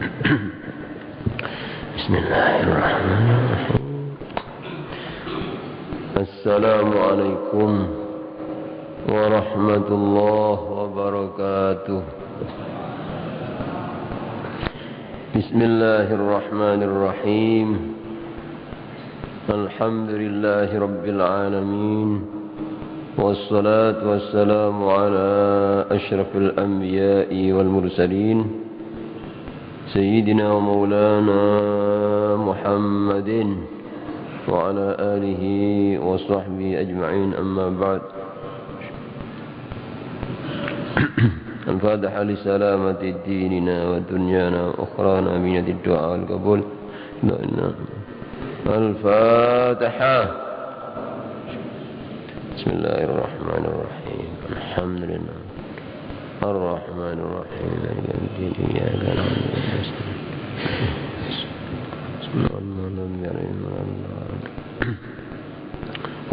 Bismillahirrahmanirrahim. Assalamualaikum warahmatullahi wabarakatuh. Bismillahirrahmanirrahim. Alhamdulillahi rabbil alamin. Wassalatu wassalamu ala asyrafil anbiya'i wal mursalin Sayyidina wa maulana Muhammadin wa ala alihi wa sahbihi ajma'in, amma ba'd. Al-Fatiha li salamati dinina wa dunyana wa ukhrana binati du'a wal qabul. Al-Fatiha. Bismillahirrahmanirrahim. Alhamdulillah Ar-Rahmanirrahim. Maliki yaumiddin. Iyyaka na'budu wa iyyaka nasta'in.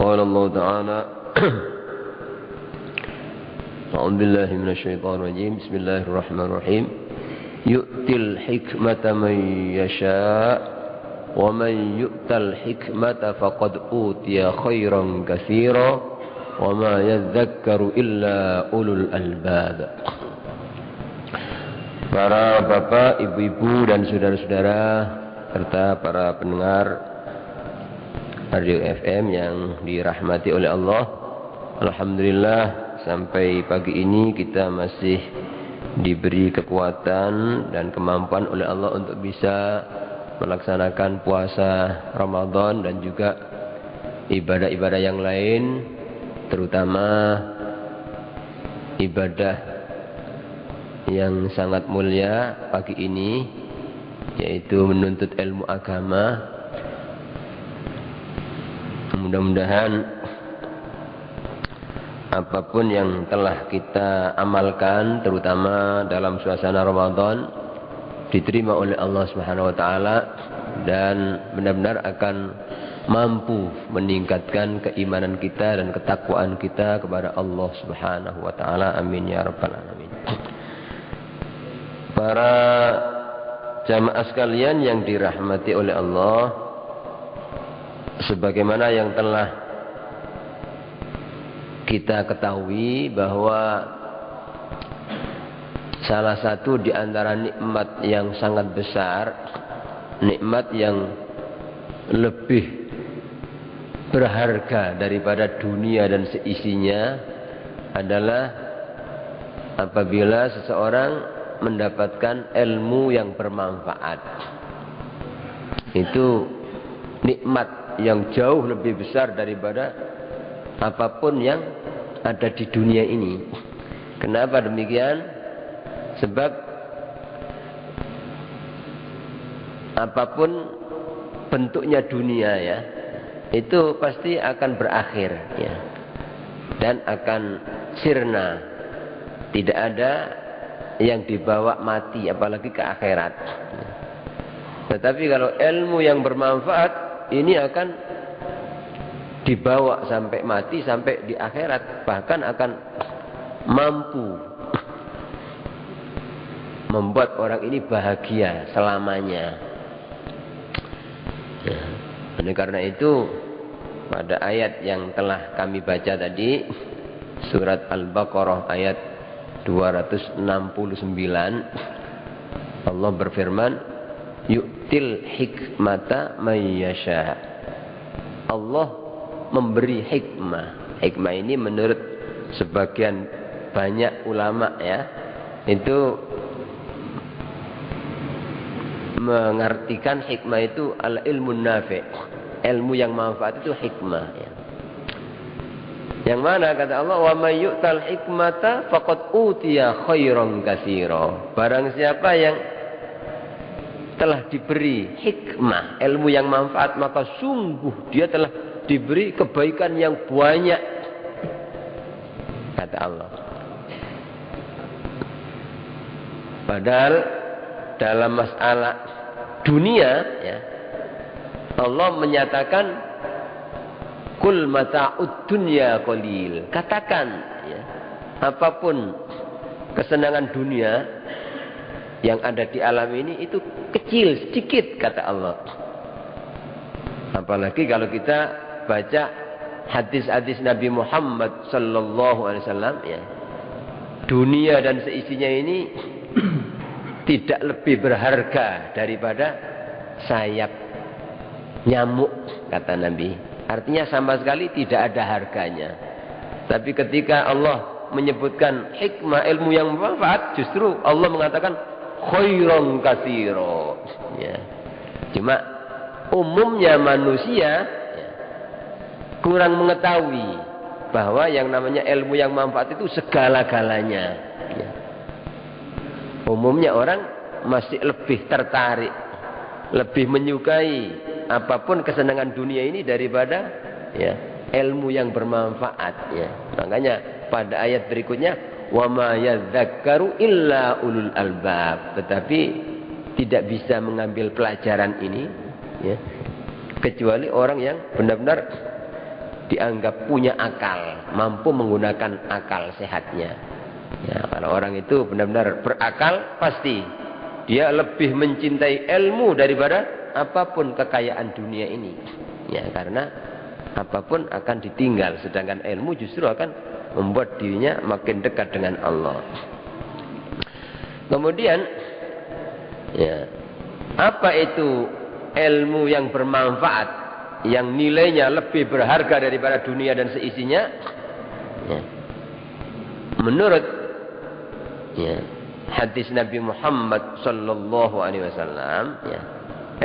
Qala Allah Ta'ala A'udzu billahi minasy syaithanir rajim. Bismillahirrahmanirrahim. Yu'til hikmata man yasha' wa man yu'tal hikmata faqad utiya khairan katsira wa ma yadhakkaru illa ulul albab. Para bapak, ibu-ibu dan saudara-saudara serta para pendengar Radio FM yang dirahmati oleh Allah, alhamdulillah sampai pagi ini kita masih diberi kekuatan dan kemampuan oleh Allah untuk bisa melaksanakan puasa Ramadan dan juga ibadah-ibadah yang lain, terutama ibadah yang sangat mulia pagi ini, yaitu menuntut ilmu agama. Mudah-mudahan apapun yang telah kita amalkan, terutama dalam suasana Ramadan, diterima oleh Allah Subhanahu wa taala dan benar-benar akan mampu meningkatkan keimanan kita dan ketakwaan kita kepada Allah Subhanahu wa taala. Amin ya rabbal alamin. Para jamaah sekalian yang dirahmati oleh Allah, sebagaimana yang telah kita ketahui bahwa salah satu di antara nikmat yang sangat besar, nikmat yang lebih berharga daripada dunia dan seisinya adalah apabila seseorang mendapatkan ilmu yang bermanfaat. Itu nikmat yang jauh lebih besar daripada apapun yang ada di dunia ini. Kenapa demikian? Sebab apapun bentuknya dunia ya, itu pasti akan berakhir ya, dan akan sirna. Tidak ada yang dibawa mati, apalagi ke akhirat. Tetapi kalau ilmu yang bermanfaat ini akan dibawa sampai mati, sampai di akhirat, bahkan akan mampu membuat orang ini bahagia selamanya. Oleh karena itu, pada ayat yang telah kami baca tadi, surat Al-Baqarah ayat 269, Allah berfirman, yu'til hikmata man yasha. Allah memberi hikmah. Hikmah ini menurut sebagian banyak ulama ya, itu mengartikan hikmah itu al-ilmu nafi', ilmu yang manfaat itu hikmah ya. Yang mana kata Allah, wa may yu'tal hikmata faqad utiya khairan katsira. Barang siapa yang telah diberi hikmah, ilmu yang manfaat, maka sungguh dia telah diberi kebaikan yang banyak, kata Allah. Padahal dalam masalah dunia ya, Allah menyatakan kul mata'ud dunya qalil. Katakan ya, apapun kesenangan dunia yang ada di alam ini itu kecil, sedikit kata Allah. Apalagi kalau kita baca hadis-hadis Nabi Muhammad sallallahu alaihi wasallam ya. Dunia dan seisinya ini tidak lebih berharga daripada sayap nyamuk kata Nabi. Artinya sama sekali tidak ada harganya. Tapi ketika Allah menyebutkan hikmah ilmu yang bermanfaat, justru Allah mengatakan khairan katsira. Ya. Cuma umumnya manusia ya, kurang mengetahui bahwa yang namanya ilmu yang manfaat itu segala-galanya. Ya. Umumnya orang masih lebih tertarik, lebih menyukai apapun kesenangan dunia ini daripada ya ilmu yang bermanfaat ya. Makanya pada ayat berikutnya wa ma yadzakkaru illa ulul albab, tetapi tidak bisa mengambil pelajaran ini ya kecuali orang yang benar-benar dianggap punya akal, mampu menggunakan akal sehatnya. Ya, kalau orang itu benar-benar berakal, pasti dia lebih mencintai ilmu daripada apapun kekayaan dunia ini. Ya, karena apapun akan ditinggal, sedangkan ilmu justru akan membuat dirinya makin dekat dengan Allah. Kemudian, ya, apa itu ilmu yang bermanfaat, yang nilainya lebih berharga daripada dunia dan seisinya? Ya. Menurut ya, hadis Nabi Muhammad sallallahu alaihi wasallam, ya,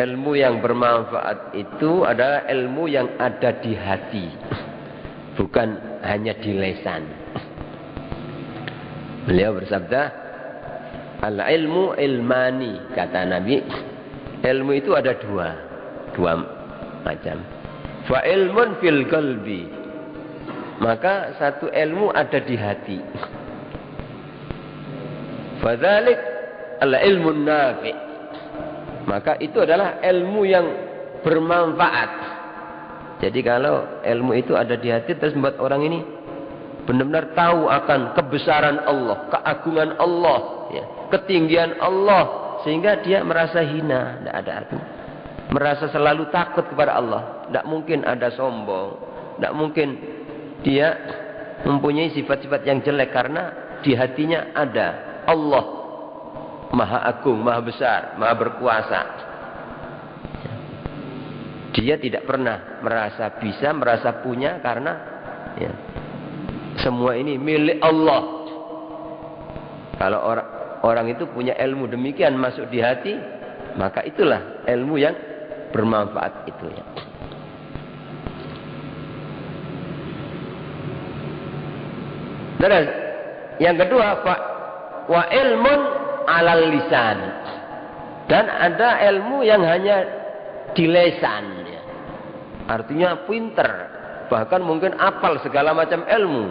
ilmu yang bermanfaat itu adalah ilmu yang ada di hati, bukan hanya di lisan. Beliau bersabda, al-ilmu ilmani, kata Nabi. Ilmu itu ada dua macam. Fa ilmun fil qalbi, maka satu ilmu ada di hati. Fadzalik al-ilmun nafi', maka itu adalah ilmu yang bermanfaat. Jadi kalau ilmu itu ada di hati terus membuat orang ini benar-benar tahu akan kebesaran Allah, keagungan Allah, ya, ketinggian Allah, sehingga dia merasa hina, tidak ada artinya. Merasa selalu takut kepada Allah, tidak mungkin ada sombong, tidak mungkin dia mempunyai sifat-sifat yang jelek, karena di hatinya ada Allah Maha Agung, Maha Besar, Maha Berkuasa. Dia tidak pernah merasa bisa, merasa punya, karena ya, semua ini milik Allah. Kalau orang itu punya ilmu demikian masuk di hati, maka itulah ilmu yang bermanfaat itu ya. Terus yang kedua, wa ilmun alal lisan, dan ada ilmu yang hanya di lisan ya. Artinya pinter, bahkan mungkin apal segala macam ilmu,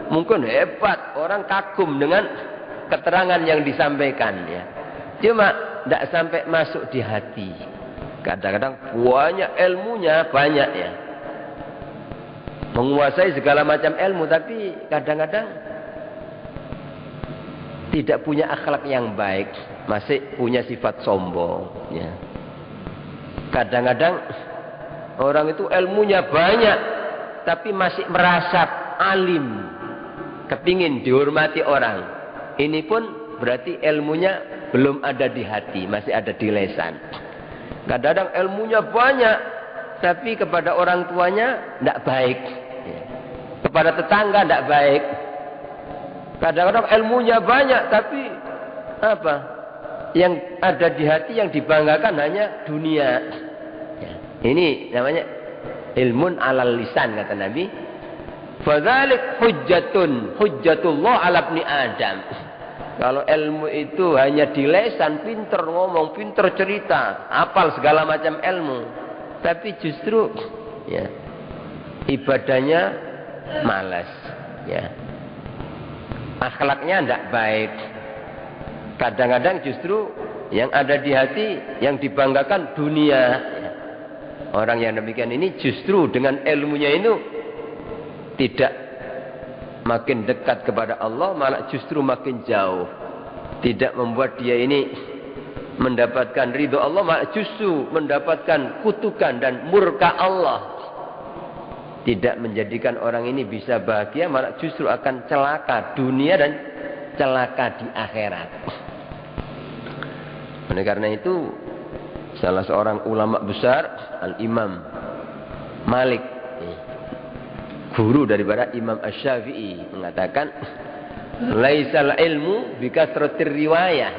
mungkin hebat, orang kagum dengan keterangan yang disampaikan ya. Cuma tidak sampai masuk di hati. Kadang-kadang banyak ilmunya, banyak ya, menguasai segala macam ilmu, tapi kadang-kadang tidak punya akhlak yang baik, masih punya sifat sombong ya. Kadang-kadang orang itu ilmunya banyak tapi masih merasa alim, kepingin dihormati orang. Ini pun berarti ilmunya belum ada di hati, masih ada di lisan. Kadang-kadang ilmunya banyak tapi kepada orang tuanya tidak baik ya. Kepada tetangga tidak baik. Kadang-kadang ilmunya banyak tapi apa? Yang ada di hati, yang dibanggakan hanya dunia ya. Ini namanya ilmun alal lisan, kata Nabi. Fadzalik hujjatullah ala ibni Adam. Kalau ilmu itu hanya di lisan, pinter ngomong, pinter cerita, hafal segala macam ilmu, tapi justru ya, ibadahnya malas ya. Akhlaknya tidak baik. Kadang-kadang justru yang ada di hati, yang dibanggakan dunia ya. Orang yang demikian ini justru dengan ilmunya itu tidak makin dekat kepada Allah, malah justru makin jauh. Tidak membuat dia ini mendapatkan ridho Allah, malah justru mendapatkan kutukan dan murka Allah. Tidak menjadikan orang ini bisa bahagia, malah justru akan celaka dunia dan celaka di akhirat. Oleh karena itu, salah seorang ulama besar, Al-Imam Malik, guru daripada Imam Asy-Syafi'i, mengatakan, laisal ilmu bikasratir riwayah.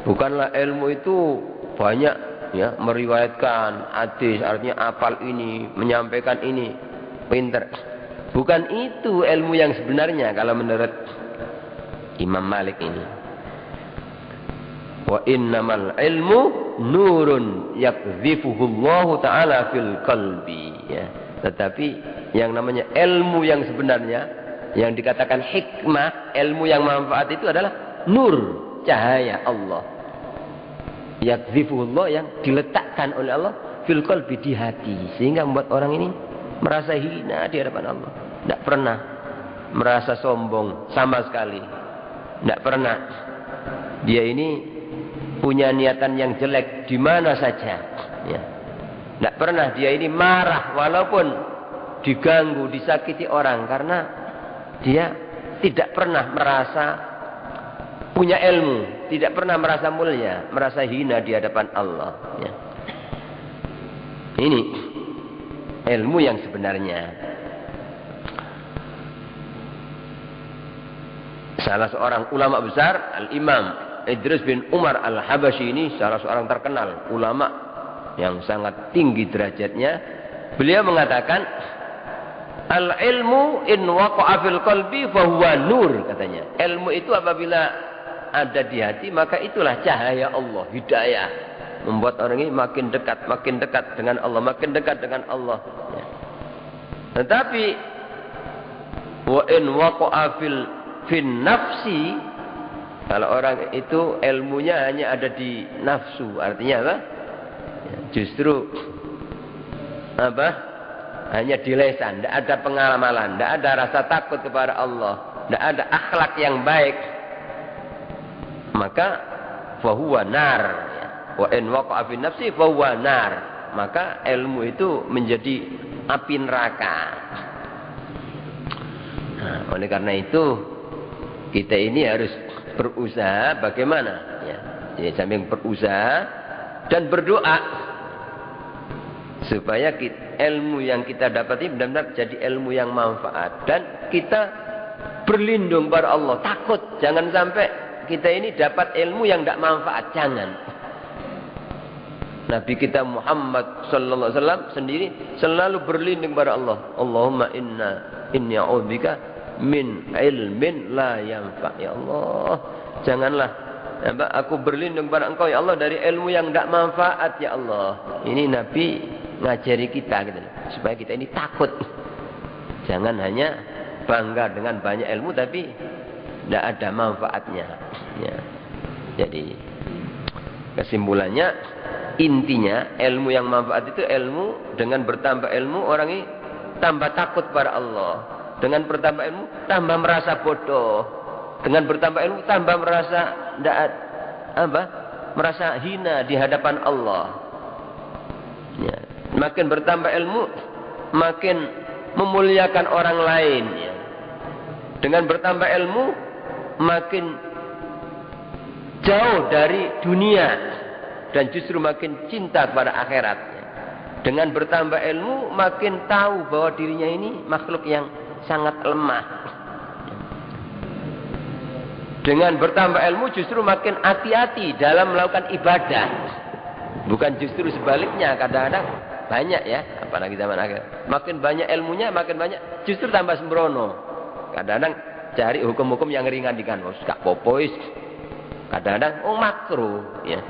Bukanlah ilmu itu banyak ya meriwayatkan hadis, artinya apal ini, menyampaikan ini, pinter. Bukan itu ilmu yang sebenarnya kalau menurut Imam Malik ini. Wa innamal ilmu nurun yakdhifuhullahu ta'ala fil qalbi, ya. Tetapi yang namanya ilmu yang sebenarnya, yang dikatakan hikmah, ilmu yang manfaat itu adalah nur, cahaya Allah. Yakdhifuhullah, yang diletakkan oleh Allah fil qalbi, di hati, sehingga membuat orang ini merasa hina di hadapan Allah. Tidak pernah merasa sombong sama sekali. Tidak pernah dia ini punya niatan yang jelek di mana saja. Ya. Tidak pernah dia ini marah walaupun diganggu, disakiti orang, karena dia tidak pernah merasa punya ilmu, tidak pernah merasa mulia, merasa hina di hadapan Allah. Ya. Ini ilmu yang sebenarnya. Salah seorang ulama besar, Al-Imam Idris bin Umar Al-Habasyi, ini salah seorang terkenal ulama yang sangat tinggi derajatnya. Beliau mengatakan, al-ilmu in waqa'a fil qalbi fahuwa nur, katanya. Ilmu itu apabila ada di hati, maka itulah cahaya Allah, hidayah, membuat orang ini makin dekat dengan Allah, makin dekat dengan Allah. Ya. Tetapi wa in waqa'a fil nafsi, kalau orang itu ilmunya hanya ada di nafsu, artinya apa? Ya, justru apa? Hanya di lisan, tidak ada pengamalan, tidak ada rasa takut kepada Allah, tidak ada akhlak yang baik, maka fahuwa nar. Wa in waqa'a fi nafsi fahuwa nar, maka ilmu itu menjadi api neraka. Nah, oleh karena itu kita ini harus berusaha bagaimana ya, jadi samping berusaha dan berdoa supaya ilmu yang kita dapat ini benar-benar jadi ilmu yang manfaat, dan kita berlindung pada Allah, takut jangan sampai kita ini dapat ilmu yang tidak manfaat, jangan. Nabi kita Muhammad sallallahu alaihi wasallam sendiri selalu berlindung pada Allah. Allahumma inni a'udzubika min ilmin la yanfa. Ya Allah, janganlah aku berlindung pada Engkau ya Allah dari ilmu yang tidak manfaat ya Allah. Ini Nabi ngajari kita gitu, supaya kita ini takut. Jangan hanya bangga dengan banyak ilmu tapi tidak ada manfaatnya. Ya. Jadi kesimpulannya, intinya ilmu yang manfaat itu ilmu, dengan bertambah ilmu orang ini tambah takut pada Allah. Dengan bertambah ilmu tambah merasa bodoh. Dengan bertambah ilmu tambah merasa merasa hina di hadapan Allah. Ya. Makin bertambah ilmu makin memuliakan orang lain. Ya. Dengan bertambah ilmu makin jauh dari dunia dan justru makin cinta kepada akhirat. Dengan bertambah ilmu makin tahu bahwa dirinya ini makhluk yang sangat lemah. Dengan bertambah ilmu justru makin hati-hati dalam melakukan ibadah. Bukan justru sebaliknya, kadang-kadang banyak ya, apalagi zaman akhir. Makin banyak ilmunya, makin banyak justru tambah sembrono. Kadang-kadang cari hukum-hukum yang ringan dikan, gak popois. Kadang-kadang makruh ya.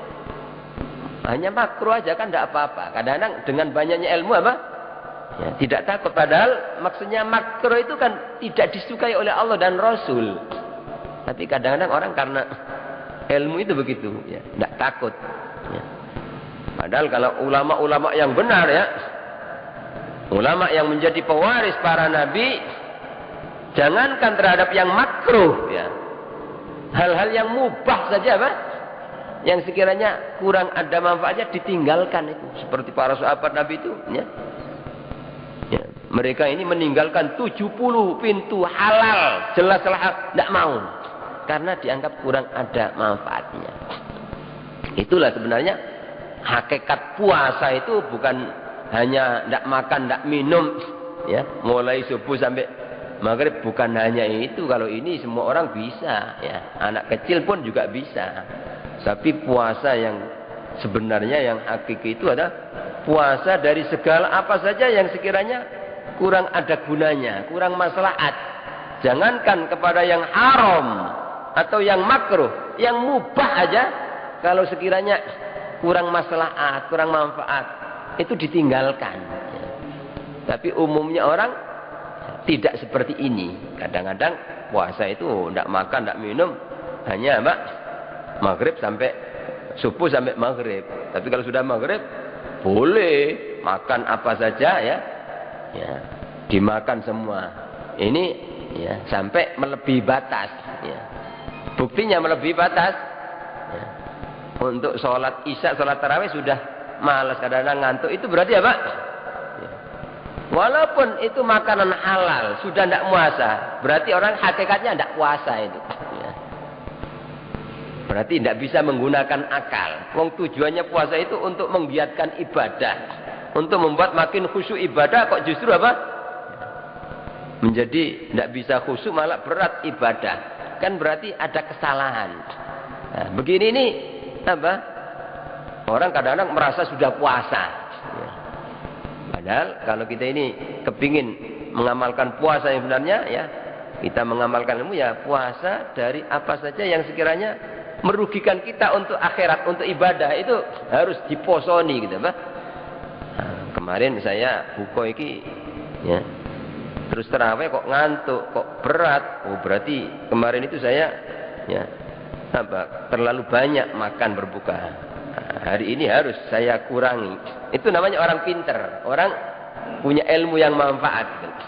Hanya makruh aja kan tidak apa-apa. Kadang-kadang dengan banyaknya ilmu apa? Ya, tidak takut. Padahal maksudnya makruh itu kan tidak disukai oleh Allah dan Rasul. Tapi kadang-kadang orang karena ilmu itu begitu, ya, tidak takut. Ya. Padahal kalau ulama-ulama yang benar ya, ulama yang menjadi pewaris para nabi, jangankan terhadap yang makruh, ya, hal-hal yang mubah saja, apa? yang sekiranya kurang ada manfaatnya ditinggalkan itu. Seperti para sahabat Nabi itu, ya. Ya, mereka ini meninggalkan 70 pintu halal, jelas-jelas tidak mau. Karena dianggap kurang ada manfaatnya. Itulah sebenarnya hakikat puasa itu bukan hanya tidak makan, tidak minum, ya, mulai subuh sampai maghrib, bukan hanya itu. Kalau ini semua orang bisa, ya, anak kecil pun juga bisa. Tapi puasa yang sebenarnya yang hakiki itu adalah puasa dari segala apa saja yang sekiranya kurang ada gunanya, kurang maslahat. Jangankan kepada yang haram atau yang makruh, yang mubah aja, kalau sekiranya kurang maslahat, kurang manfaat, itu ditinggalkan. Tapi umumnya orang tidak seperti ini. Kadang-kadang puasa itu tidak makan, tidak minum, hanya maghrib sampai subuh sampai maghrib. Tapi kalau sudah maghrib boleh makan apa saja, ya, ya, dimakan semua. Ini, ya, sampai melebihi batas, ya. Buktinya melebihi batas, ya. Untuk sholat isya, sholat tarawih sudah malas, kadang-kadang ngantuk. Itu berarti apa? Ya. Walaupun itu makanan halal, sudah tidak puasa, berarti orang hakikatnya tidak puasa itu. Ya. Berarti tidak bisa menggunakan akal. Wong tujuannya puasa itu untuk menggiatkan ibadah, untuk membuat makin khusyuk ibadah, kok justru apa? Menjadi tidak bisa khusyuk, malah berat ibadah. Kan berarti ada kesalahan. Nah, begini ini apa? Orang kadang-kadang merasa sudah puasa. Ya. Padahal kalau kita ini kepingin mengamalkan puasa yang sebenarnya, ya, kita mengamalkan ilmu, ya, puasa dari apa saja yang sekiranya merugikan kita untuk akhirat, untuk ibadah, itu harus diposoni gitu, Pak. Nah, kemarin saya buka iki, ya, terus terawih kok ngantuk, kok berat. Oh, berarti kemarin itu saya, ya, apa, terlalu banyak makan berbuka. Nah, hari ini harus saya kurangi. Itu namanya orang pinter, orang punya ilmu yang manfaat gitu.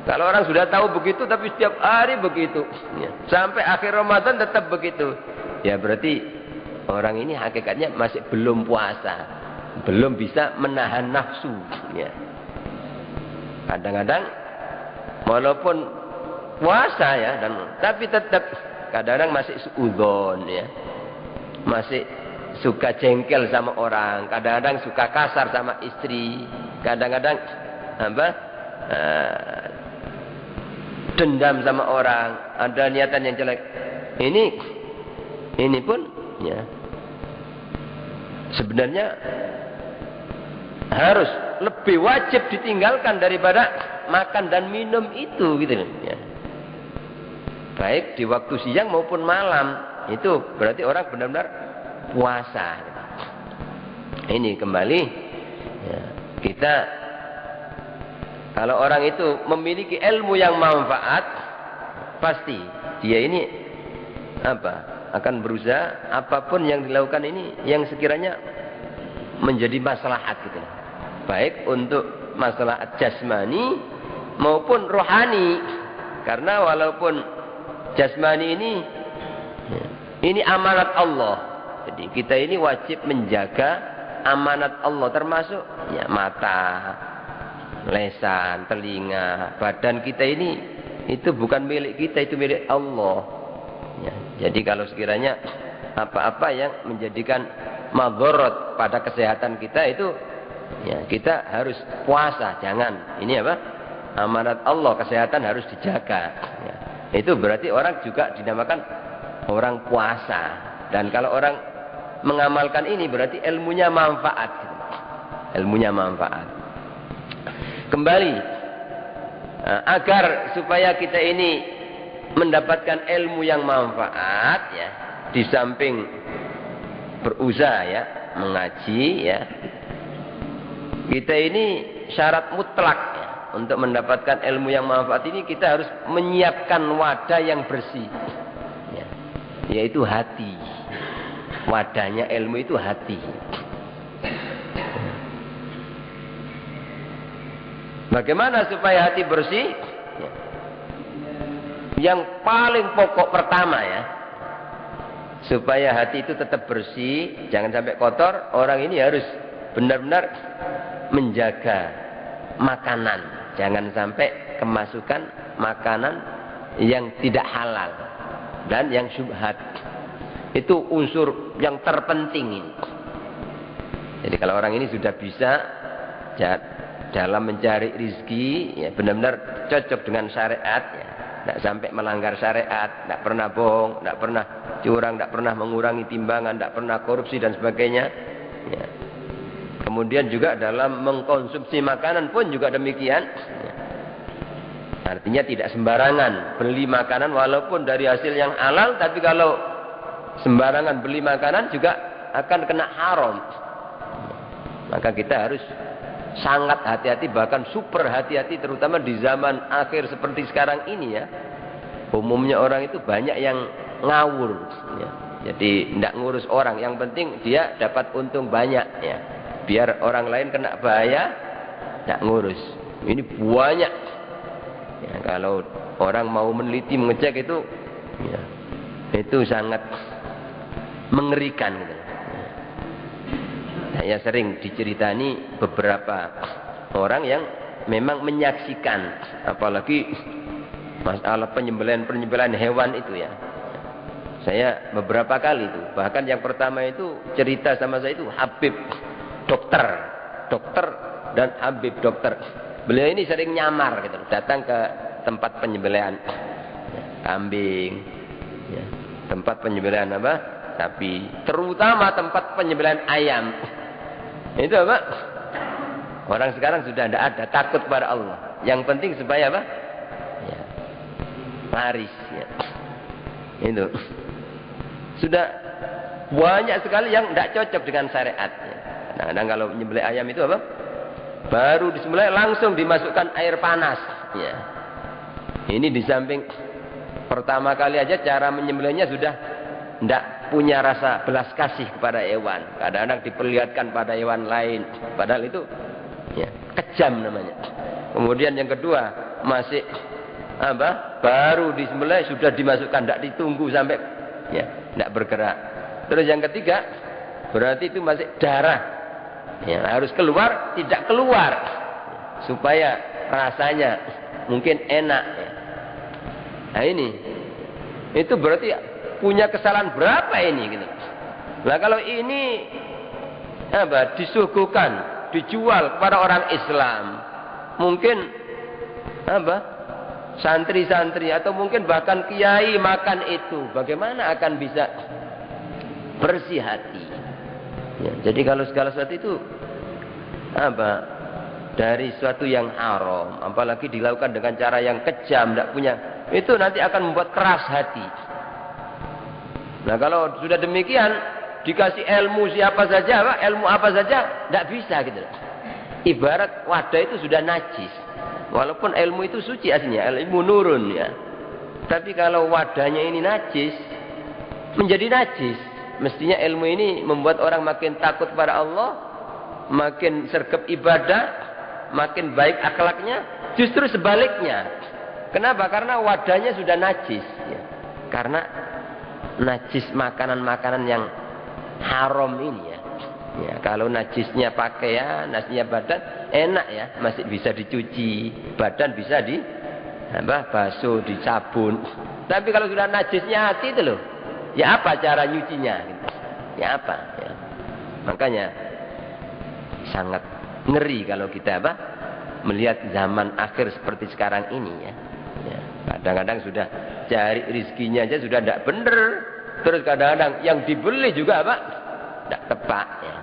Kalau orang sudah tahu begitu tapi setiap hari begitu, ya, sampai akhir Ramadan tetap begitu, ya, berarti orang ini hakikatnya masih belum puasa, belum bisa menahan nafsu, ya. Kadang-kadang walaupun puasa, ya, tapi tetap kadang-kadang masih suudzon, ya, masih suka jengkel sama orang, kadang-kadang suka kasar sama istri, kadang-kadang apa, dendam sama orang, ada niatan yang jelek. Ini pun, ya, sebenarnya harus lebih wajib ditinggalkan daripada makan dan minum itu, gitu, ya. Baik di waktu siang maupun malam, itu berarti orang benar-benar puasa. Ini kembali, ya, kita, kalau orang itu memiliki ilmu yang manfaat, pasti dia ini apa? Akan berusaha apapun yang dilakukan ini yang sekiranya menjadi maslahat gitu. Baik untuk maslahat jasmani maupun rohani. Karena walaupun jasmani ini amanat Allah. Jadi kita ini wajib menjaga amanat Allah, termasuk, ya, mata, lesan, telinga, badan kita ini, itu bukan milik kita, itu milik Allah, ya. Jadi kalau sekiranya apa-apa yang menjadikan madharat pada kesehatan kita itu, ya, kita harus puasa. Jangan, ini apa, amanat Allah, kesehatan harus dijaga, ya. Itu berarti orang juga dinamakan orang puasa. Dan kalau orang mengamalkan ini berarti ilmunya manfaat, ilmunya manfaat. Kembali, agar supaya kita ini mendapatkan ilmu yang manfaat, ya, di samping berusaha, ya, mengaji, ya, kita ini syarat mutlak, ya, untuk mendapatkan ilmu yang manfaat ini kita harus menyiapkan wadah yang bersih, ya, yaitu hati. Wadahnya ilmu itu hati. Bagaimana supaya hati bersih? Yang paling pokok pertama, ya, supaya hati itu tetap bersih, jangan sampai kotor, orang ini harus benar-benar menjaga makanan. Jangan sampai kemasukan makanan yang tidak halal dan yang syubhat. Itu unsur yang terpenting ini. Jadi kalau orang ini sudah bisa dalam mencari rizki, ya benar-benar cocok dengan syariat, ya. Tidak sampai melanggar syariat, tidak pernah bohong, tidak pernah curang, tidak pernah mengurangi timbangan, tidak pernah korupsi dan sebagainya. Ya. Kemudian juga dalam mengkonsumsi makanan pun juga demikian. Ya. Artinya tidak sembarangan beli makanan walaupun dari hasil yang halal, tapi kalau sembarangan beli makanan juga akan kena haram. Maka kita harus sangat hati-hati, bahkan super hati-hati, terutama di zaman akhir seperti sekarang ini ya. Umumnya orang itu banyak yang ngawur ya. Jadi tidak ngurus orang, yang penting dia dapat untung banyak ya. Biar orang lain kena bahaya, tidak ngurus. Ini banyak ya, kalau orang mau meneliti mengecek itu ya, itu sangat mengerikan gitu. Saya sering diceritani beberapa orang yang memang menyaksikan, apalagi masalah penyembelihan hewan itu ya. Saya beberapa kali itu, bahkan yang pertama itu cerita sama saya itu Habib dokter dan Habib dokter. Beliau ini sering nyamar gitu, datang ke tempat penyembelihan kambing, ya, tempat penyembelihan apa? Sapi, terutama tempat penyembelihan ayam. Itu apa? Orang sekarang sudah tidak ada, takut pada Allah. Yang penting supaya apa? Ya, laris. Ya. Itu sudah banyak sekali yang tidak cocok dengan syariat. Ya. Kadang-kadang kalau menyembelih ayam itu apa? Baru disembelih langsung dimasukkan air panas. Ya. Ini di samping pertama kali aja cara menyembelihnya sudah tidak punya rasa belas kasih kepada hewan. Kadang-kadang diperlihatkan pada hewan lain, padahal itu ya, kejam namanya. Kemudian yang kedua, masih apa? Baru disembelih sudah dimasukkan, tidak ditunggu sampai ya, tidak bergerak. Terus yang ketiga, berarti itu masih darah. Ya, harus keluar, tidak keluar. Supaya rasanya mungkin enak ya. Nah ini itu berarti punya kesalahan berapa ini gitu. Nah kalau ini apa disuguhkan, dijual kepada orang Islam, mungkin apa santri-santri atau mungkin bahkan kiai makan itu, bagaimana akan bisa bersih hati? Ya, jadi kalau segala sesuatu itu apa dari sesuatu yang haram, apalagi dilakukan dengan cara yang kejam, tidak punya, itu nanti akan membuat keras hati. Nah kalau sudah demikian, dikasih ilmu siapa saja, ilmu apa saja, tidak bisa gitu. Ibarat wadah itu sudah najis, walaupun ilmu itu suci aslinya, ilmu nurun ya. Tapi kalau wadahnya ini najis, menjadi najis. Mestinya ilmu ini membuat orang makin takut pada Allah, makin sergap ibadah, makin baik akhlaknya. Justru sebaliknya. Kenapa? Karena wadahnya sudah najis. Ya. Karena najis makanan-makanan yang haram ini ya. Ya, kalau najisnya pakaian, najisnya badan, enak ya, masih bisa dicuci, badan bisa basuh, disabun. Tapi kalau sudah najisnya hati itu loh, ya apa cara nyucinya? Ya apa? Ya. Makanya sangat ngeri kalau kita melihat zaman akhir seperti sekarang ini ya. Ya, kadang-kadang sudah cari rizkinya aja sudah tidak benar. Terus kadang-kadang yang dibeli juga tidak tepat ya.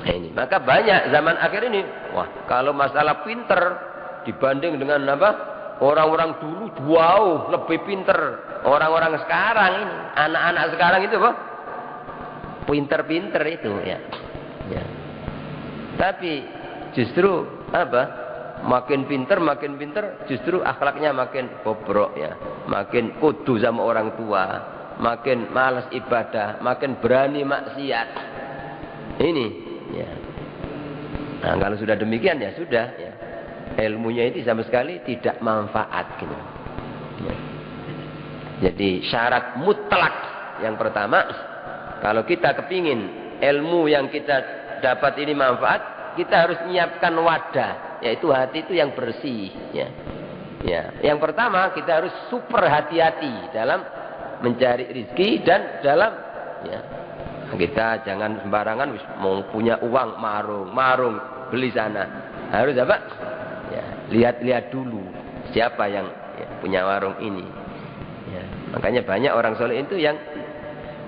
Nah, ini maka banyak zaman akhir ini, wah kalau masalah pinter dibanding dengan orang-orang dulu jauh lebih pinter. Orang-orang sekarang ini, anak-anak sekarang itu pinter-pinter itu ya. Ya. Tapi justru makin pinter justru akhlaknya makin bobrok ya, makin kudu sama orang tua, makin malas ibadah, makin berani maksiat. Ini ya. Nah kalau sudah demikian ya sudah ya, ilmunya itu sama sekali tidak manfaat gitu ya. Jadi syarat mutlak Yang pertama, kalau kita kepingin ilmu yang kita dapat ini manfaat, kita harus menyiapkan wadah, yaitu hati itu yang bersih. Ya. Yang pertama, kita harus super hati-hati dalam mencari rezeki dan dalam kita jangan sembarangan mau punya uang marung beli sana. Harus apa? Lihat-lihat dulu siapa yang punya warung ini. Makanya banyak orang soleh itu yang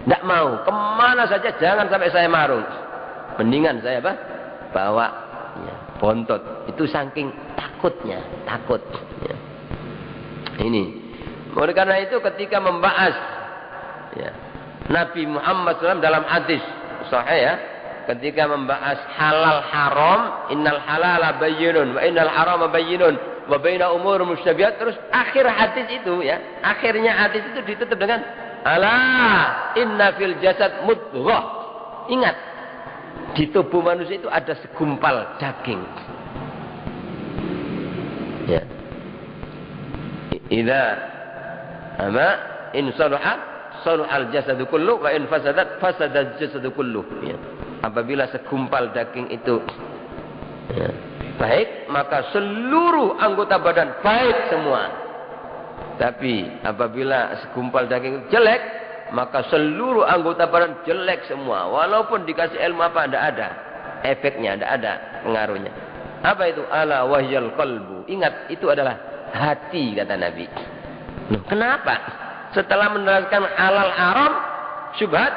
tidak mau kemana saja jangan sampai saya marung. Mendingan saya bawa bontot. Itu saking takutnya, takut. Ini. Oleh karena itu ketika membahas Nabi Muhammad SAW dalam hadis sahih ketika membahas halal haram, innal halala bayyinun wa innal harama bayyinun wa baina umur mustabihat, terus akhir hadis itu akhirnya hadis itu ditutup dengan ala inna fil jasad mudghah. Ingat, di tubuh manusia itu ada segumpal daging. Idza in saluhal jasadu kullu wa in fasadat jasadu kullu. Apabila segumpal daging itu baik, maka seluruh anggota badan baik semua. Tapi apabila segumpal daging itu jelek, maka seluruh anggota badan jelek semua. Walaupun dikasih ilmu apa, tidak ada efeknya, tidak ada pengaruhnya. Apa itu? Ala wahyal qalbu. Ingat, itu adalah hati, kata Nabi. Kenapa? Setelah menerangkan halal haram, syubhat,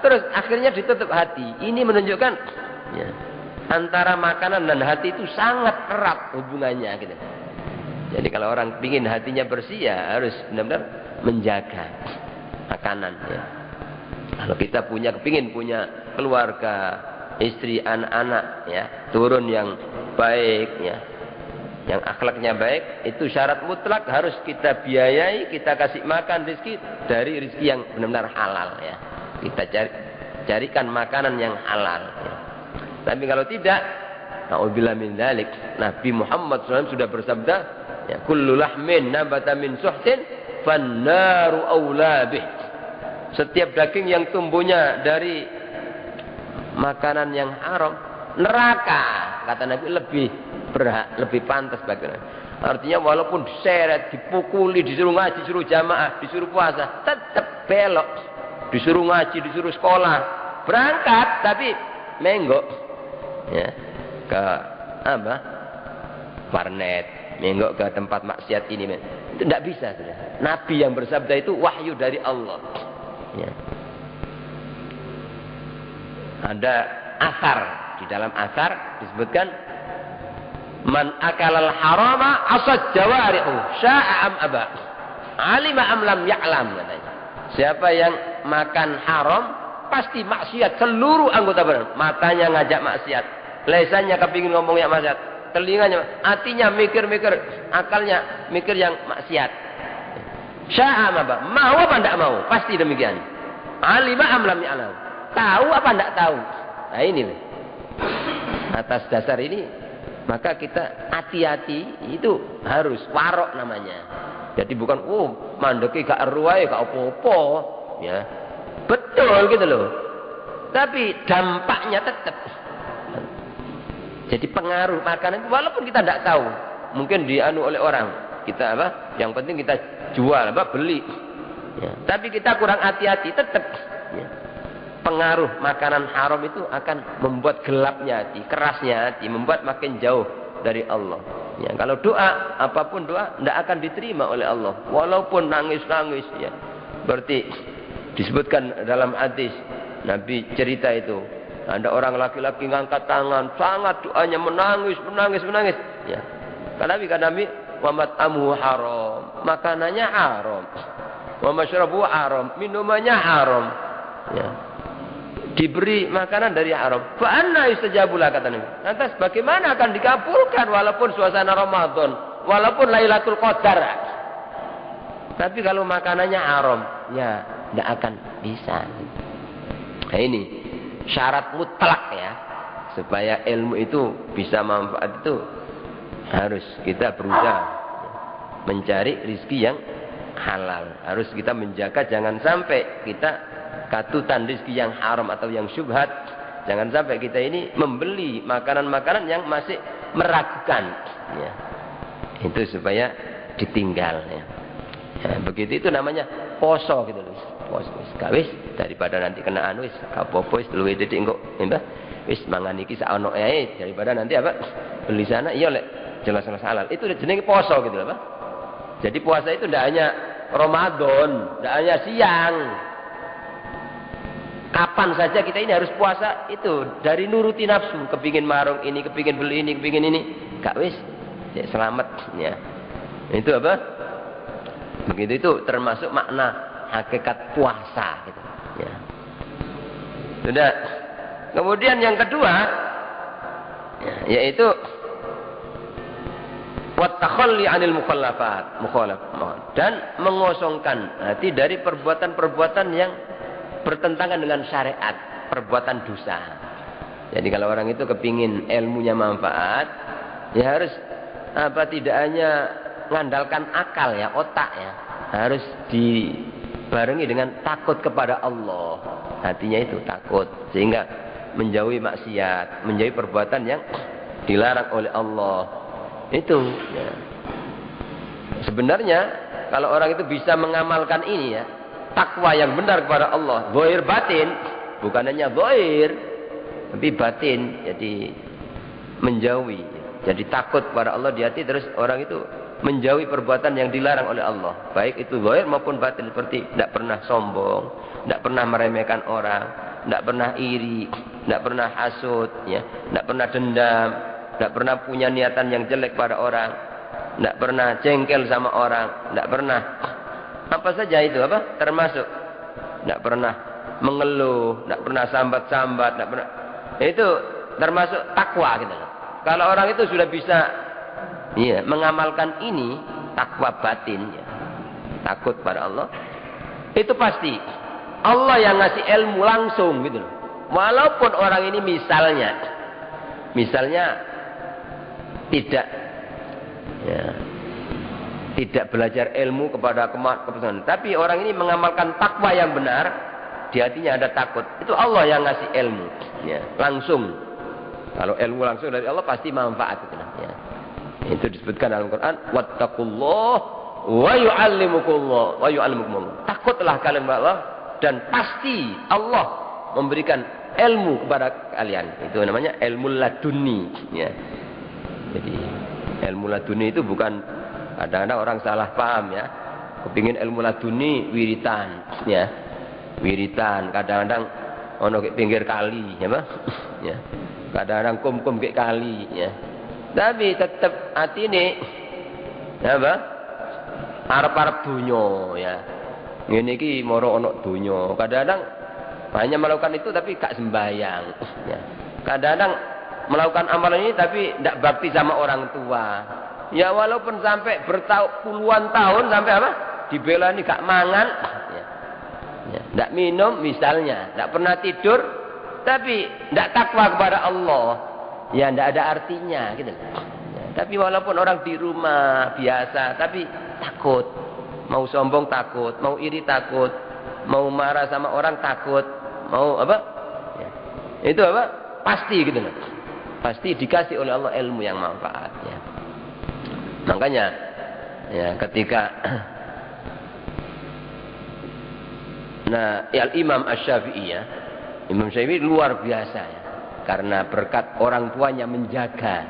terus akhirnya ditutup hati. Ini menunjukkan antara makanan dan hati itu sangat erat hubungannya. Gitu. Jadi kalau orang ingin hatinya bersih, harus benar-benar menjaga makanan. Kalau kita kepingin punya keluarga, istri, anak-anak, turun yang baik, yang akhlaknya baik, itu syarat mutlak harus kita biayai, kita kasih makan rezeki dari rezeki yang benar-benar halal. Kita carikan makanan yang halal. Tapi kalau tidak, na'udzubillah min dzalik. Nabi Muhammad SAW sudah bersabda, kullu lahmin nabata min suhtin fannaru aula bih. Setiap daging yang tumbuhnya dari makanan yang haram, neraka, kata Nabi, lebih berhak, lebih pantas baginya. Artinya walaupun diseret, dipukuli, disuruh ngaji, disuruh jamaah, disuruh puasa, tetap belok. Disuruh ngaji, disuruh sekolah, berangkat tapi menggok ke warnet, menggok ke tempat maksiat ini. Itu tidak bisa. Nabi yang bersabda itu wahyu dari Allah. Ada asar, di dalam asar disebutkan man akalal harama asad jawari'u sya'a am aba alima am lam ya'lam, katanya. Siapa yang makan haram pasti maksiat seluruh anggota badan. Matanya ngajak maksiat, lesannya kepingin ngomongnya maksiat, telinganya, hatinya mikir-mikir, akalnya mikir yang maksiat. Sya'a am aba, mau apa tidak mau, pasti demikian. Alima am lam ya'lam, tahu apa tidak tahu. Nah ini atas dasar ini maka kita hati-hati, itu harus warok namanya. Jadi bukan mandeki gak eruai gak apa-apa, betul gitu loh. Tapi dampaknya tetap. Jadi pengaruh makanan walaupun kita tidak tahu, mungkin dianu oleh orang, kita yang penting kita jual beli. Tapi kita kurang hati-hati, tetap. Pengaruh makanan haram itu akan membuat gelapnya hati, kerasnya hati, membuat makin jauh dari Allah. Kalau doa, apapun doa, tidak akan diterima oleh Allah. Walaupun nangis-nangis. Berarti disebutkan dalam hadis, Nabi cerita itu. Ada orang laki-laki ngangkat tangan, sangat doanya menangis. Karena Nabi, wa mat'amuhu haram. Makanannya haram. Wa masyrabuhu haram. Minumannya haram. Diberi makanan dari haram. Fa anna yustajabula, kata Nabi. Lantas bagaimana akan dikabulkan walaupun suasana Ramadan, walaupun Lailatul Qadar. Tapi kalau makanannya haram, tidak akan bisa. Nah ini syarat mutlak supaya ilmu itu bisa manfaat itu harus kita berusaha mencari rezeki yang halal. Harus kita menjaga jangan sampai kita katutan rezeki yang haram atau yang syubhat. Jangan sampai kita ini membeli makanan-makanan yang masih meragukan. Ya. Itu supaya ditinggal. Ya. Ya, begitu itu namanya poso gitu loh. Poso wis daripada nanti kena anu wis apa-apa wis luwe titik engko wis mangan iki sak ono ae daripada nanti apa beli sana iya lek jelas-jelas halal. Itu jenenge poso gitu loh, Pak. Jadi puasa itu tidak hanya Ramadan, tidak hanya siang. Kapan saja kita ini harus puasa itu dari nuruti nafsu, kepingin marung ini, kepingin beli ini, kepingin ini, gak wis, ya selamat ya. Itu apa? Begitu itu termasuk makna hakikat puasa gitu. Ya. Sudah. Kemudian yang kedua ya, yaitu watakhalli 'anil mukhallafat, dan mengosongkan hati dari perbuatan-perbuatan yang bertentangan dengan syariat, perbuatan dosa. Jadi kalau orang itu kepingin ilmunya manfaat, ya harus apa tidak hanya mengandalkan akal ya, otak ya, harus dibarengi dengan takut kepada Allah. Hatinya itu takut sehingga menjauhi maksiat, menjauhi perbuatan yang dilarang oleh Allah. Itu ya. Sebenarnya kalau orang itu bisa mengamalkan ini ya, takwa yang benar kepada Allah, zahir batin, bukan hanya zahir tapi batin, jadi menjauhi, jadi takut kepada Allah di hati, terus orang itu menjauhi perbuatan yang dilarang oleh Allah, baik itu zahir maupun batin, seperti tidak pernah sombong, tidak pernah meremehkan orang, tidak pernah iri, tidak pernah hasud ya, tidak pernah dendam, tidak pernah punya niatan yang jelek pada orang, tidak pernah jengkel sama orang, tidak pernah apa saja itu apa termasuk tidak pernah mengeluh, tidak pernah sambat-sambat, tidak pernah, itu termasuk takwa gitu. Kalau orang itu sudah bisa ya, mengamalkan ini takwa batin ya, takut pada Allah, itu pasti Allah yang ngasih ilmu langsung gitu loh. Walaupun orang ini misalnya tidak ya, tidak belajar ilmu kepada kebenaran, tapi orang ini mengamalkan takwa yang benar, di hatinya ada takut, itu Allah yang ngasih ilmu ya, langsung. Kalau ilmu langsung dari Allah pasti manfaat gitu ya. Itu disebutkan dalam Quran, wattaqullah wa yu'allimukumullah wa yu'allimukumullah. Takutlah kalian kepada Allah dan pasti Allah memberikan ilmu kepada kalian. Itu namanya ilmu laduni ya. Jadi ilmu laduni itu bukan, kadang-kadang orang salah paham ya, kepingin ilmu laduni wiritan ya, wiritan kadang-kadang ono ke pinggir kali ya, ya. Kadang-kadang kum-kum ke kali ya, tapi tetap hati ini ya, arep-arep dunyo ya, ngene iki moro ono dunyo, kadang-kadang hanya melakukan itu tapi gak sembahyang ya. Kadang-kadang melakukan amalan ini tapi tidak bakti sama orang tua. Ya walaupun sampai puluhan tahun sampai apa? Dibela ini gak mangan, ya. Ya, tidak minum misalnya, tidak pernah tidur, tapi tidak takwa kepada Allah, ya tidak ada artinya gitu. Ya, tapi walaupun orang di rumah biasa, tapi takut, mau sombong takut, mau iri takut, mau marah sama orang takut, mau apa? Ya, itu apa? Pasti gitu loh. Pasti dikasih oleh Allah ilmu yang manfaat ya. Makanya ya ketika Imam Asy-Syafi'i ya, Imam Syafi'i luar biasa ya, karena berkat orang tuanya menjaga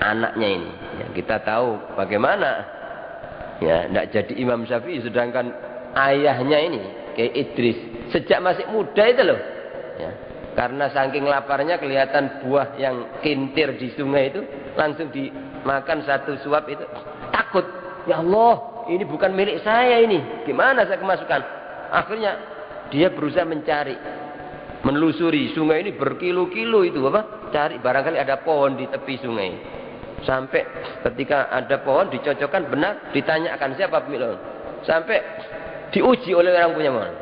anaknya ini ya, kita tahu bagaimana ya tidak jadi Imam Syafi'i sedangkan ayahnya ini kayak Idris sejak masih muda itu loh ya, karena saking laparnya kelihatan buah yang kintir di sungai itu langsung dimakan satu suap, itu takut, ya Allah ini bukan milik saya, ini gimana saya kemasukan. Akhirnya dia berusaha mencari, menelusuri sungai ini berkilo-kilo itu apa, cari barangkali ada pohon di tepi sungai, sampai ketika ada pohon dicocokkan benar, ditanyakan siapa pemilik, sampai diuji oleh orang punya pohon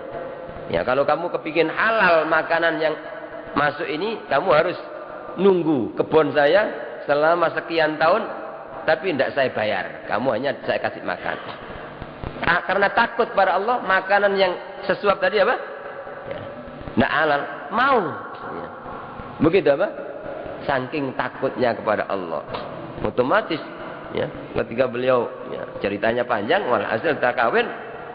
ya, kalau kamu kepingin halal makanan yang masuk ini, kamu harus nunggu kebun saya selama sekian tahun, tapi tidak saya bayar, kamu hanya saya kasih makan. Karena takut pada Allah, makanan yang sesuap tadi apa? Nggak halal, mau. Ya. Begitu apa? Saking takutnya kepada Allah. Otomatis ya, ketika beliau ya, ceritanya panjang, walhasil tak kawin,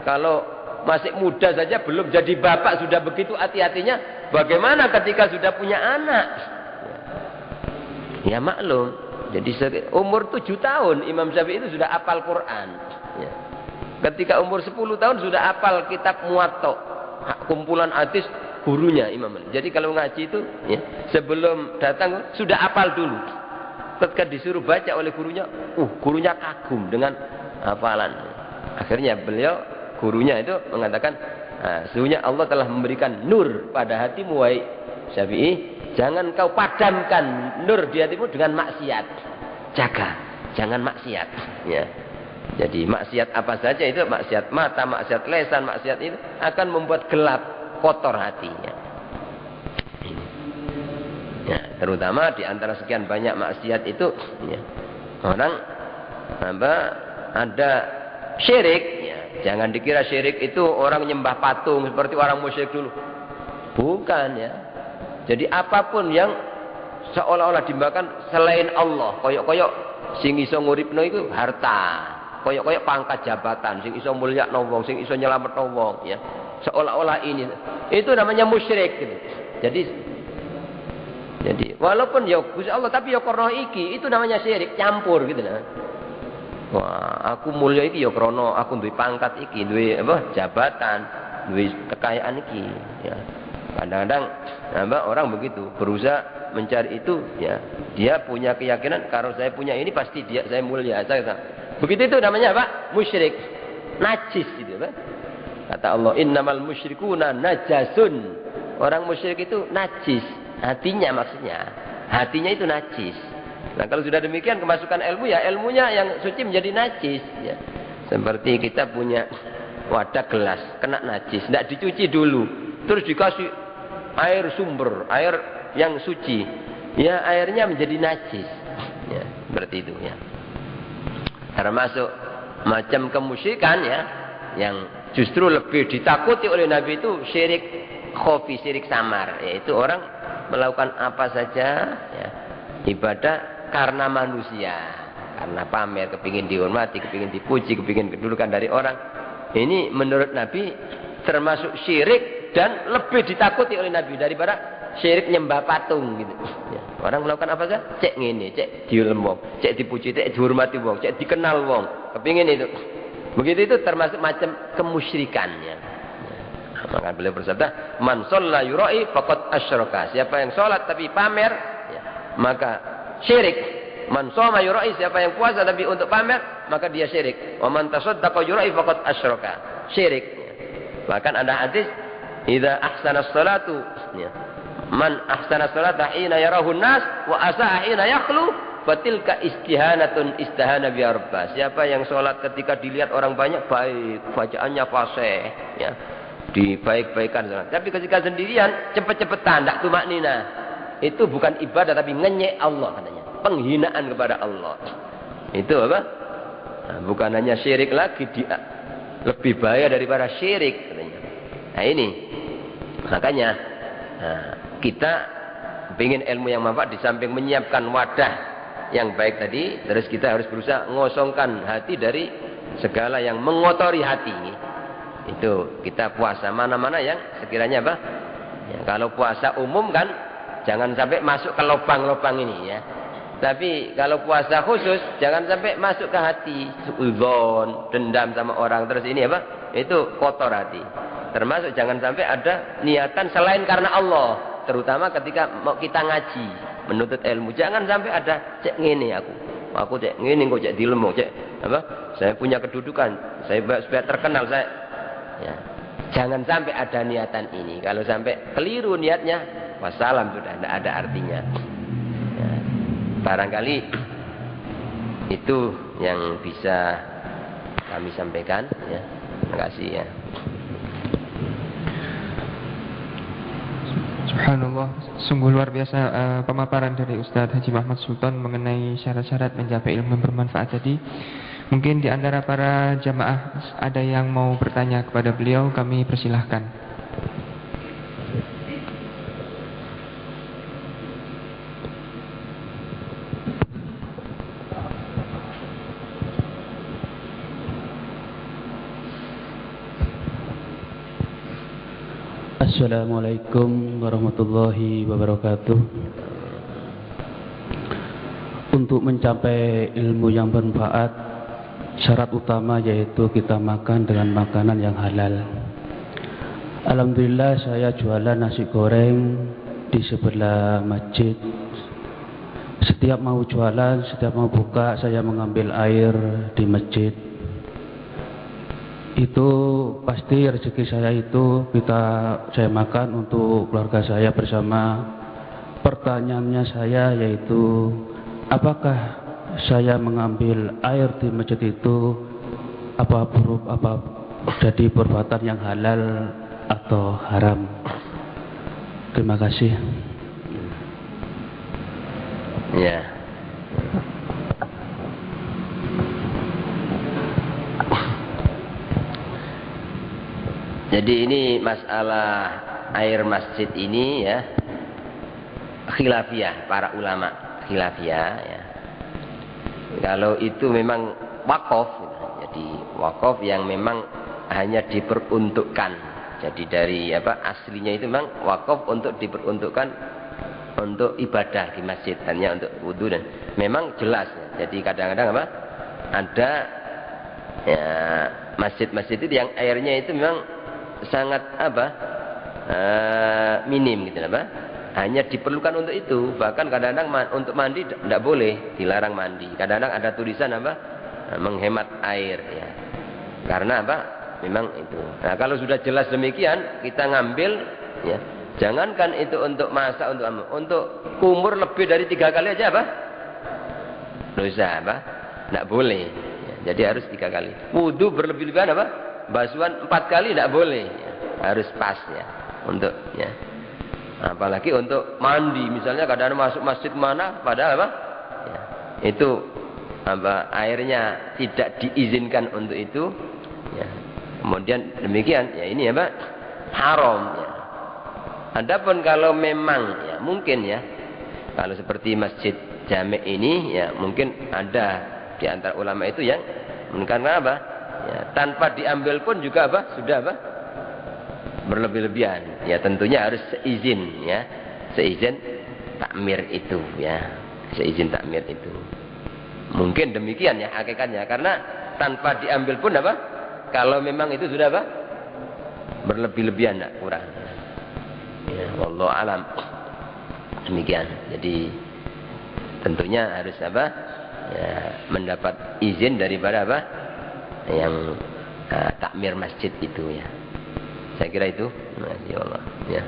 kalau masih muda saja belum jadi bapak sudah begitu hati-hatinya, bagaimana ketika sudah punya anak? Ya maklum. Jadi umur 7 tahun Imam Syafi'i itu sudah hafal Quran. Ya. Ketika umur 10 tahun sudah hafal kitab Muwatta, kumpulan hadis gurunya Imam Malik. Jadi kalau ngaji itu ya, sebelum datang sudah hafal dulu. Ketika disuruh baca oleh gurunya, gurunya kagum dengan hafalan. Akhirnya beliau, gurunya itu mengatakan, sesungguhnya Allah telah memberikan nur pada hatimu wahai Syafi'i. Jangan kau padamkan nur di hatimu dengan maksiat. Jaga, jangan maksiat. Ya. Jadi maksiat apa saja itu, maksiat mata, maksiat lisan, maksiat itu akan membuat gelap, kotor hatinya. Ya, terutama di antara sekian banyak maksiat itu, ya, orang ada syirik. Ya. Jangan dikira syirik itu orang nyembah patung seperti orang musyrik dulu. Bukan ya. Jadi apapun yang seolah-olah dimakan selain Allah, koyok-koyok sing iso nguripno itu harta, koyok-koyok pangkat jabatan, sing iso mulyakno wong, sing iso nyelametno wong, ya. Seolah-olah ini itu namanya musyrik gitu. Jadi walaupun ya Gusti Allah tapi ya karena iki itu namanya syirik, campur gitu nah. Wah, aku mulia iki ya krana aku duwe pangkat iki, duwe apa jabatan, duwe kekayaan iki, ya. Kadang-kadang orang begitu berusaha mencari itu, ya. Dia punya keyakinan kalau saya punya ini pasti saya mulia. Begitu itu namanya apa? Musyrik, najis gitu, Pak. Kata Allah, innamal musyrikuna najasun. Orang musyrik itu najis, hatinya maksudnya. Hatinya itu najis. Nah, kalau sudah demikian kemasukan ilmu, ya ilmunya yang suci menjadi najis, ya. Seperti kita punya wadah gelas kena najis, tidak dicuci dulu, terus dikasih air sumber, air yang suci, ya airnya menjadi najis, ya seperti itu ya. Termasuk macam kemusyrikan ya, yang justru lebih ditakuti oleh Nabi itu syirik khafi, syirik samar, yaitu orang melakukan apa saja ya, ibadah karena manusia, karena pamer, kepingin dihormati, kepingin dipuji, kepingin kedudukan dari orang. Ini menurut Nabi termasuk syirik dan lebih ditakuti oleh Nabi daripada syirik nyembah patung gitu. Ya. Orang melakukan apa saja, cek ngene, cek diulem wong, cek dipuji, cek dihormati wong, cek dikenal wong, kepingin itu. Begitu itu termasuk macam kemusyrikannya. Nah, maka beliau bersabda, man shalla yura'i faqad asyraka. Siapa yang sholat tapi pamer, ya, maka syirik. Man shoma yura'i, siapa yang puasa tapi untuk pamer, maka dia syirik. Wa man tasaddaqa yura'i faqad asyraka. Syirik. Bahkan ada hadis, idza ahsana sholatu, ya. Man ahsana sholata hina yarahu nas wa asa'a hina yakhlu fatilka istihanatun istahana bi rabbah. Siapa yang sholat ketika dilihat orang banyak baik, bacaannya fasih, ya. Dibaik-baikan sholat. Tapi ketika sendirian cepet-cepetan, tidak tumaknina. Itu bukan ibadah tapi ngenyek Allah katanya. Penghinaan kepada Allah. Itu apa? Nah, bukan hanya syirik lagi, dia lebih bahaya daripada syirik katanya. Nah ini makanya kita ingin ilmu yang manfaat, di samping menyiapkan wadah yang baik tadi, terus kita harus berusaha mengosongkan hati dari segala yang mengotori hati. Itu kita puasa mana-mana yang sekiranya apa? Ya, kalau puasa umum kan jangan sampai masuk ke lubang-lubang ini ya. Tapi kalau puasa khusus jangan sampai masuk ke hati, suudzon, dendam sama orang, terus ini apa? Itu kotor hati. Termasuk jangan sampai ada niatan selain karena Allah, terutama ketika mau kita ngaji, menuntut ilmu. Jangan sampai ada cek ngene aku cek ngene kok cek dilemu, cek apa? Saya punya kedudukan, saya supaya terkenal saya. Ya. Jangan sampai ada niatan ini. Kalau sampai keliru niatnya, wassalam, sudah tidak ada artinya. Ya. Barangkali itu yang bisa kami sampaikan. Ya. Terima kasih ya. Subhanallah, sungguh luar biasa pemaparan dari Ustadz Haji Muhammad Sultan mengenai syarat-syarat mencapai ilmu yang bermanfaat tadi. Mungkin di antara para jamaah ada yang mau bertanya kepada beliau, kami persilahkan. Assalamualaikum warahmatullahi wabarakatuh. Untuk mencapai ilmu yang bermanfaat, syarat utama yaitu kita makan dengan makanan yang halal. Alhamdulillah saya jualan nasi goreng di sebelah masjid. Setiap mau jualan, setiap mau buka, saya mengambil air di masjid. Itu pasti rezeki saya itu saya makan untuk keluarga saya bersama. Pertanyaannya saya yaitu, apakah saya mengambil air di masjid itu apa jadi perbuatan yang halal atau haram? Terima kasih. Ya. Jadi ini masalah air masjid ini ya, khilafiyah para ulama, khilafiyah ya. Kalau itu memang wakaf, jadi wakaf yang memang hanya diperuntukkan. Jadi dari aslinya itu memang wakaf untuk diperuntukkan untuk ibadah di masjid, hanya untuk wudhu, dan memang jelas ya. Jadi kadang-kadang ada ya masjid-masjid itu yang airnya itu memang sangat minim gitu hanya diperlukan untuk itu. Bahkan kadang-kadang untuk mandi tidak boleh, dilarang mandi. Kadang-kadang ada tulisan menghemat air ya, karena memang itu. Nah kalau sudah jelas demikian, kita ngambil ya, jangankan itu untuk masak, untuk kumur lebih dari 3 kali aja dosa tidak boleh ya. Jadi harus 3 kali. Wudhu berlebih-lebihan basuhan 4 kali tidak boleh ya. Harus pas ya untuk ya. Apalagi untuk mandi, misalnya kadang-kadang masuk masjid mana padahal ya, itu airnya tidak diizinkan untuk itu ya. Kemudian demikian ya, ini haram ya. Adapun kalau memang ya mungkin ya, kalau seperti masjid Jami' ini ya, mungkin ada di antara ulama itu yang karena ya, tanpa diambil pun juga sudah berlebih-lebihan ya. Tentunya harus seizin ya, seizin takmir itu ya, seizin takmir itu. Mungkin demikian ya hakikatnya, karena tanpa diambil pun kalau memang itu sudah berlebih-lebihan, kurang ya. Wallahu alam, demikian. Jadi tentunya harus ya, mendapat izin daripada yang takmir masjid itu ya. Saya kira itu. Terima kasih Allah ya.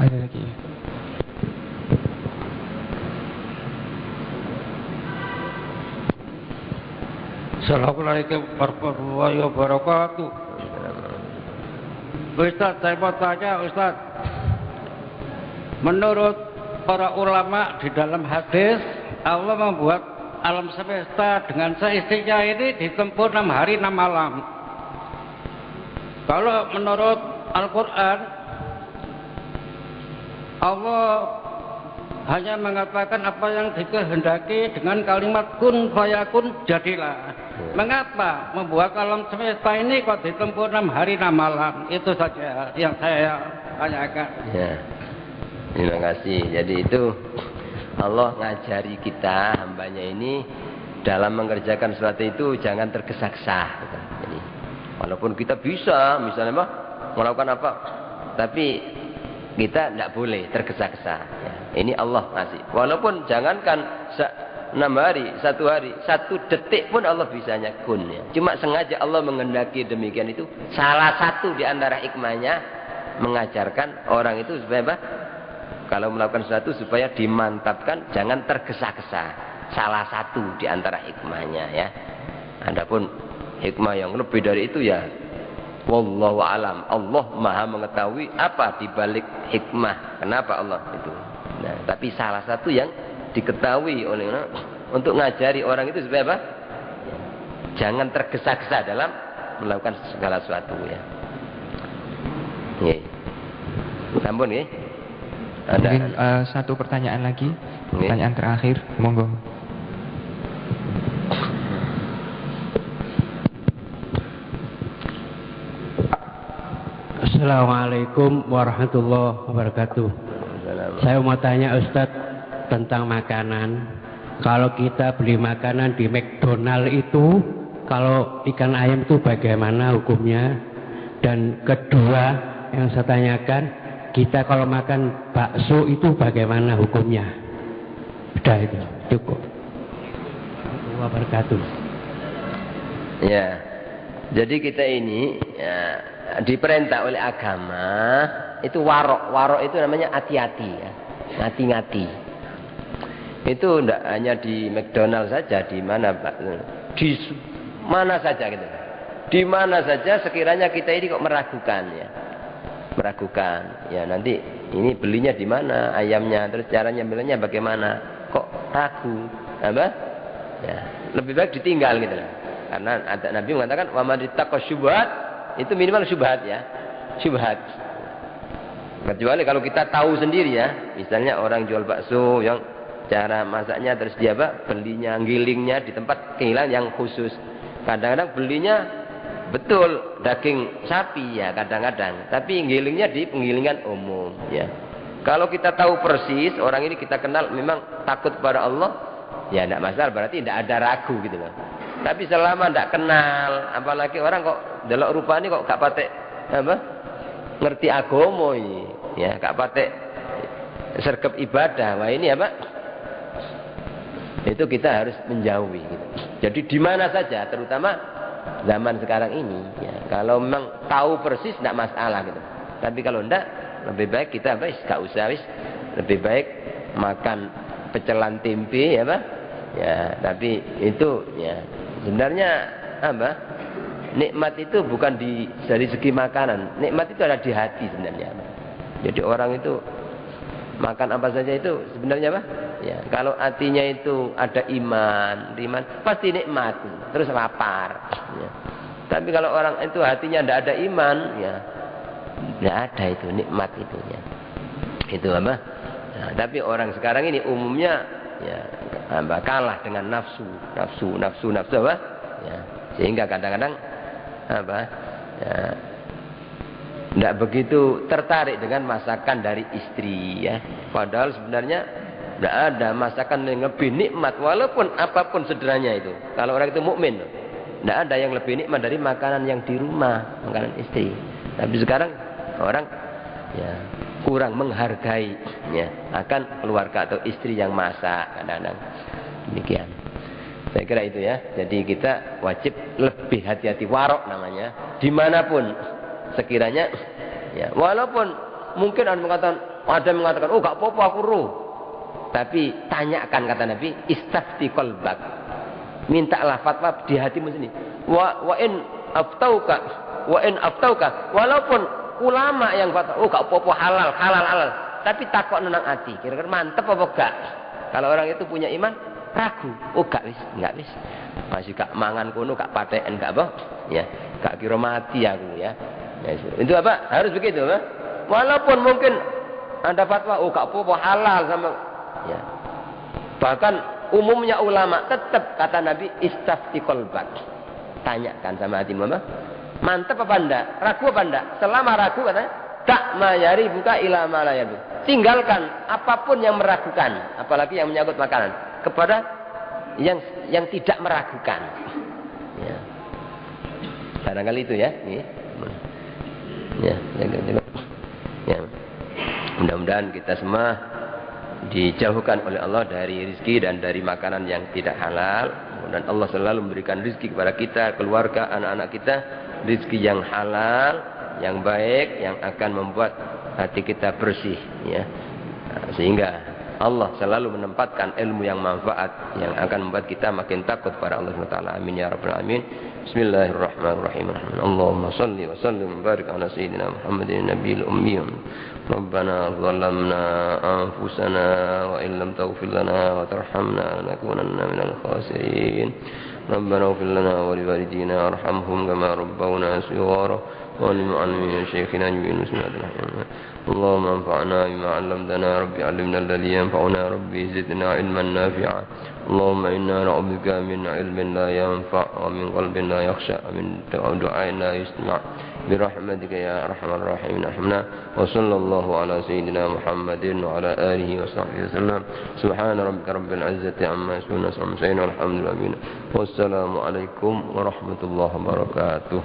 Ada lagi. Assalamualaikum warahmatullahi wabarakatuh. Ustaz, saya mau tanya Ustaz, menurut para ulama di dalam hadis, Allah membuat alam semesta dengan seistinya ini ditempuh 6 hari 6 malam. Kalau menurut Al-Quran, Allah hanya mengatakan apa yang dikehendaki dengan kalimat kun fayakun, jadilah. Mengapa membuat alam semesta ini kok ditempuh 6 hari 6 malam? Itu saja yang saya tanyakan. Ya, terima kasih. Jadi itu Allah ngajari kita, hambanya ini, dalam mengerjakan sesuatu itu jangan tergesa-gesa. Jadi walaupun kita bisa misalnya melakukan apa, tapi kita tidak boleh tergesa-gesa ya. Ini Allah kasih. Walaupun jangankan 6 hari, 1 hari, 1 detik pun Allah bisanya kun ya. Cuma sengaja Allah menghendaki demikian, itu salah satu di antara hikmahnya mengajarkan orang itu supaya kalau melakukan sesuatu supaya dimantapkan, jangan tergesa-gesa. Salah satu di antara hikmahnya ya. Adapun hikmah yang lebih dari itu ya wallahu alam. Allah Maha mengetahui apa di balik hikmah. Kenapa Allah itu. Nah, tapi salah satu yang diketahui oleh untuk ngajari orang itu supaya jangan tergesa-gesa dalam melakukan segala sesuatu ya. Nggih. Sampun nggih. Mungkin satu pertanyaan lagi, pertanyaan terakhir, monggo. Assalamualaikum warahmatullahi wabarakatuh. Saya mau tanya Ustadz tentang makanan. Kalau kita beli makanan di McDonald itu, kalau ikan ayam itu bagaimana hukumnya? Dan kedua yang saya tanyakan, kita kalau makan bakso itu bagaimana hukumnya? Sudah itu, cukup. Warahmatullahi wabarakatuh. Ya, jadi kita ini ya, diperintah oleh agama itu warok. Warok itu namanya hati-hati ya, ngati-ngati. Itu tidak hanya di McDonald saja, di mana di mana saja gitu. Di mana saja sekiranya kita ini kok meragukan ya. Meragukan. Ya nanti ini belinya di mana ayamnya, terus caranya belinya bagaimana? Kok ragu? Apa? Ya, lebih baik ditinggal gitu lah. Karena ada Nabi mengatakan wa man ittaqa syubhat, itu minimal syubhat ya. Syubhat. Kecuali kalau kita tahu sendiri ya, misalnya orang jual bakso yang cara masaknya terus dia belinya gilingnya di tempat kehilangan yang khusus. Kadang-kadang belinya betul daging sapi ya kadang-kadang, tapi gilingnya di penggilingan umum ya. Kalau kita tahu persis orang ini kita kenal memang takut kepada Allah, ya tidak masalah, berarti tidak ada ragu gitu loh. Tapi selama tidak kenal, apalagi orang kok delok rupanya kok gak patek apa? Ngerti agama ini, ya gak patek sergap ibadah. Wah ini apa? Itu kita harus menjauhi gitu. Jadi di mana saja, terutama zaman sekarang ini ya, kalau memang tahu persis tidak masalah gitu. Tapi kalau tidak, lebih baik kita gak usah lebih baik makan pecelan tempe ya Pak. Ya, tapi itu ya sebenarnya apa? Nikmat itu bukan dari segi makanan. Nikmat itu ada di hati sebenarnya. Jadi orang itu makan apa saja itu sebenarnya apa? Ya, kalau hatinya itu ada iman pasti nikmat, terus lapar. Ya. Tapi kalau orang itu hatinya tidak ada iman, ya tidak ada itu nikmat itu ya. Itu apa? Nah, tapi orang sekarang ini umumnya ya kalah dengan nafsu apa? Ya, sehingga kadang-kadang apa? Ya, tidak begitu tertarik dengan masakan dari istri ya. Padahal sebenarnya tidak ada masakan yang lebih nikmat walaupun apapun sederhananya itu. Kalau orang itu mukmin, tidak ada yang lebih nikmat dari makanan yang di rumah, makanan istri. Tapi sekarang orang ya kurang menghargai ya akan keluarga atau istri yang masak kadang-kadang. Demikian. Saya kira itu ya. Jadi kita wajib lebih hati-hati, warok namanya. Dimanapun sekiranya ya, walaupun mungkin ada yang mengatakan oh gak apa-apa aku ruh, tapi tanyakan kata Nabi, istafti qalbak, mintalah fatwa di hatimu sendiri. Wa in aftauka walaupun ulama yang fatwa oh gak apa-apa halal, tapi takut nang hati, kira-kira mantep apa gak. Kalau orang itu punya iman ragu, oh gak wis masih gak mangan kono gak paten gak apa ya, gak kira mati aku ya. Ya, itu apa? Harus begitu, apa? Walaupun mungkin ada fatwa, oh gak apa-apa halal sama, ya. Bahkan umumnya ulama tetap kata Nabi istafti qalbak, tanyakan sama hatimu, apa? Mantap apa enggak? Ragu apa enggak? Selama ragu katanya, tak mayari buka ila malayadu. Tinggalkan apapun yang meragukan, apalagi yang menyangkut makanan, kepada yang tidak meragukan. Ya. Barangkali itu ya. Ya, ya. Mudah-mudahan kita semua dijauhkan oleh Allah dari rizki dan dari makanan yang tidak halal. Dan Allah selalu memberikan rizki kepada kita, keluarga, anak-anak kita, rizki yang halal, yang baik, yang akan membuat hati kita bersih. Ya. Sehingga Allah selalu menempatkan ilmu yang manfaat yang akan membuat kita makin takut kepada Allah SWT. Amin ya rabbal alamin. Bismillahirrahmanirrahim. Allahumma salli wa sallim wa barik ala sayyidina Muhammadin nabiyil ummi. Rabbana zalamna anfusana wa in lam taghfir lana wa tarhamna lanakunanna minal khasirin. Rabbana ighfir lana wa liwalidina warhamhum kama rabbawna shighara. وللمعلمين شيخنا جميل مسلمين. اللهم انفعنا بما علمتنا ربي علمنا الذي ينفعنا ربي زدنا علما نافعا. اللهم إنا نعوذ بك من علم لا ينفع ومن قلب لا يخشع ومن دعاء لا يسمع برحمتك يا أرحم الراحمين ارحمنا وصلى الله على سيدنا محمد وعلى آله وصحبه وسلم سبحان ربك رب العزة عما يصفون والحمد لله والسلام عليكم ورحمة الله وبركاته.